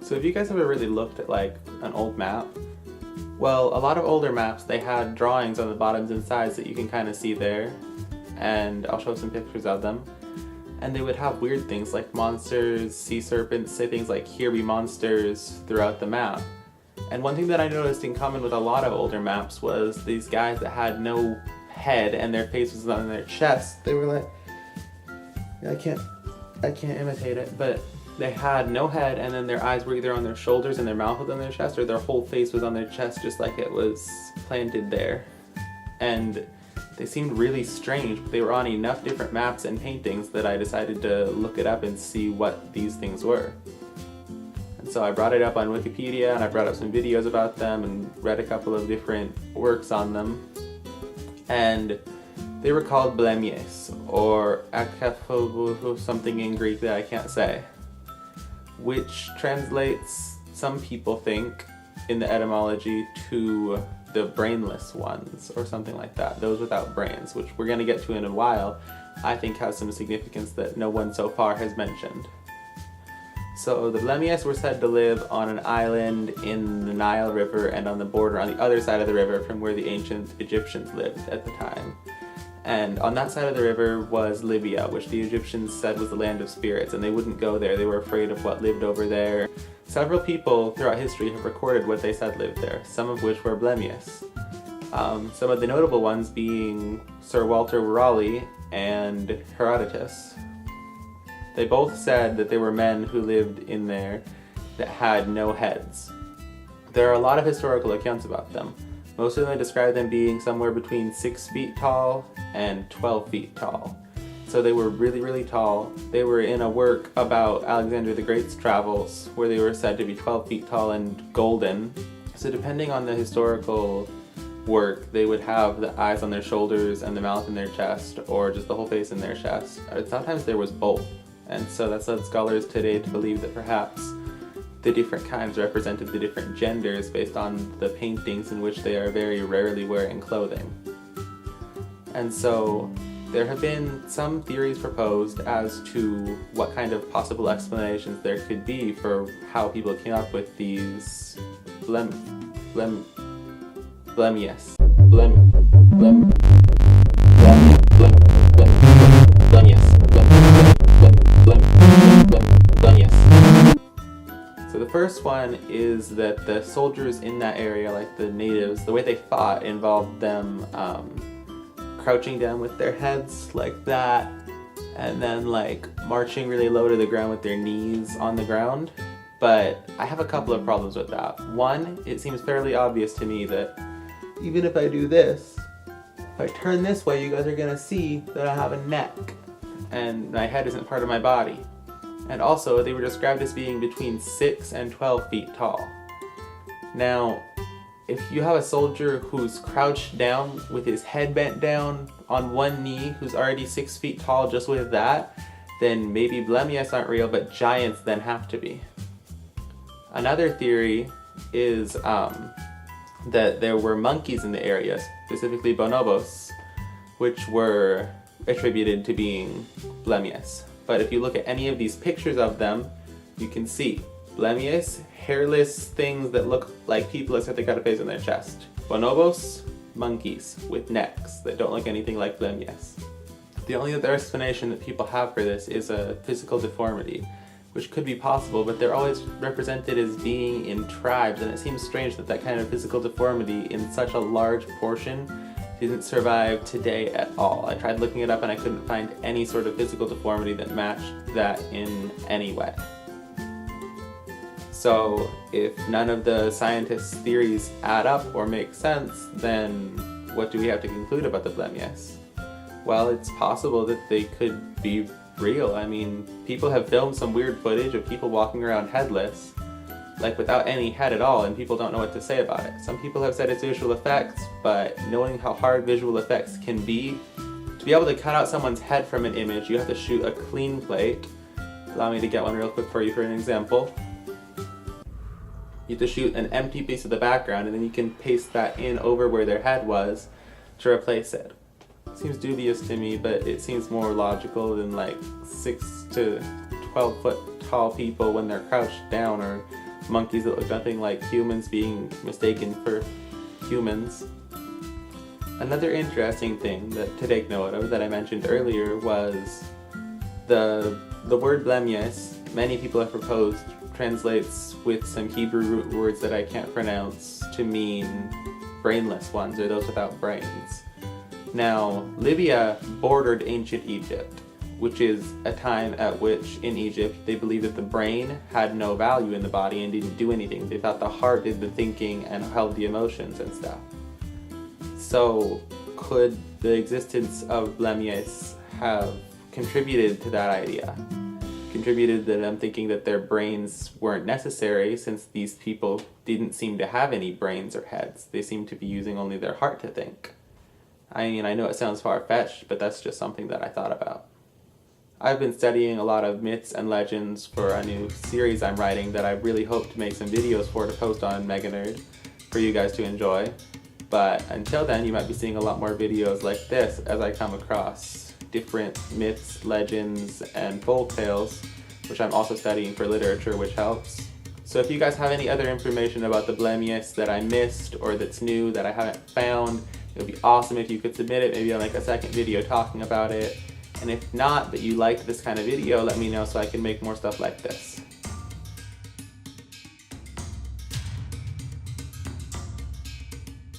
So have you guys ever really looked at like an old map? Well, a lot of older maps, they had drawings on the bottoms and sides that you can kind of see there, and I'll show some pictures of them. And they would have weird things like monsters, sea serpents, say things like "here be monsters" throughout the map. And one thing that I noticed in common with a lot of older maps was these guys that had no head and their face was on their chest. They were like, I can't imitate it, but they had no head, and then their eyes were either on their shoulders and their mouth was on their chest, or their whole face was on their chest just like it was planted there. And they seemed really strange, but they were on enough different maps and paintings that I decided to look it up and see what these things were. And so I brought it up on Wikipedia, and I brought up some videos about them and read a couple of different works on them. And they were called Blemmyes, or something in Greek that I can't say, which translates, some people think, in the etymology to the brainless ones, or something like that, those without brains, which we're going to get to in a while, I think has some significance that no one so far has mentioned. So the Blemmyes were said to live on an island in the Nile River and on the border on the other side of the river from where the ancient Egyptians lived at the time. And on that side of the river was Libya, which the Egyptians said was the land of spirits, and they wouldn't go there. They were afraid of what lived over there. Several people throughout history have recorded what they said lived there, some of which were Blemmyes. Some of the notable ones being Sir Walter Raleigh and Herodotus. They both said that there were men who lived in there that had no heads. There are a lot of historical accounts about them. Most of them describe them being somewhere between 6 feet tall and 12 feet tall. So they were really, really tall. They were in a work about Alexander the Great's travels where they were said to be 12 feet tall and golden. So depending on the historical work, they would have the eyes on their shoulders and the mouth in their chest, or just the whole face in their chest. Or sometimes there was both. And so that's led scholars today to believe that perhaps the different kinds represented the different genders based on the paintings in which they are very rarely wearing clothing. And so there have been some theories proposed as to what kind of possible explanations there could be for how people came up with these Blemmyes. So the first one is that the soldiers in that area, like the natives, the way they fought involved them crouching down with their heads like that, and then like marching really low to the ground with their knees on the ground. But I have a couple of problems with that. One, it seems fairly obvious to me that even if I do this, if I turn this way, you guys are gonna see that I have a neck and my head isn't part of my body. And also, they were described as being between 6 and 12 feet tall. Now, if you have a soldier who's crouched down with his head bent down on one knee, who's already 6 feet tall just with that, then maybe Blemmyes aren't real, but giants then have to be. Another theory is that there were monkeys in the area, specifically bonobos, which were attributed to being Blemmyes. But if you look at any of these pictures of them, you can see Blemmyes, hairless things that look like people except they got a face on their chest. Bonobos, monkeys with necks that don't look anything like Blemmyes. The only other explanation that people have for this is a physical deformity, which could be possible, but they're always represented as being in tribes, and it seems strange that that kind of physical deformity in such a large portion didn't survive today at all. I tried looking it up and I couldn't find any sort of physical deformity that matched that in any way. So if none of the scientists' theories add up or make sense, then what do we have to conclude about the Blemmyes? Well, it's possible that they could be real. I mean, people have filmed some weird footage of people walking around headless, like without any head at all, and people don't know what to say about it. Some people have said it's visual effects, but knowing how hard visual effects can be, to be able to cut out someone's head from an image, you have to shoot a clean plate. Allow me to get one real quick for you for an example. You have to shoot an empty piece of the background, and then you can paste that in over where their head was to replace it. Seems dubious to me, but it seems more logical than like 6 to 12 foot tall people when they're crouched down, or monkeys that look nothing like humans being mistaken for humans. Another interesting thing to take note of that I mentioned earlier was the word Blemmyes, many people have proposed, translates with some Hebrew root words that I can't pronounce to mean brainless ones, or those without brains. Now, Libya bordered ancient Egypt, which is a time at which in Egypt they believed that the brain had no value in the body and didn't do anything. They thought the heart did the thinking and held the emotions and stuff. So, could the existence of Blemmyes have contributed to that idea? Contributed to them thinking that their brains weren't necessary, since these people didn't seem to have any brains or heads. They seemed to be using only their heart to think. I mean, I know it sounds far-fetched, but that's just something that I thought about. I've been studying a lot of myths and legends for a new series I'm writing that I really hope to make some videos for to post on Mega Nerd for you guys to enjoy. But until then, you might be seeing a lot more videos like this as I come across different myths, legends, and folk tales, which I'm also studying for literature, which helps. So if you guys have any other information about the Blemmyes that I missed or that's new that I haven't found, it would be awesome if you could submit it. Maybe I'll make a second video talking about it. And if not, that you liked this kind of video, let me know so I can make more stuff like this.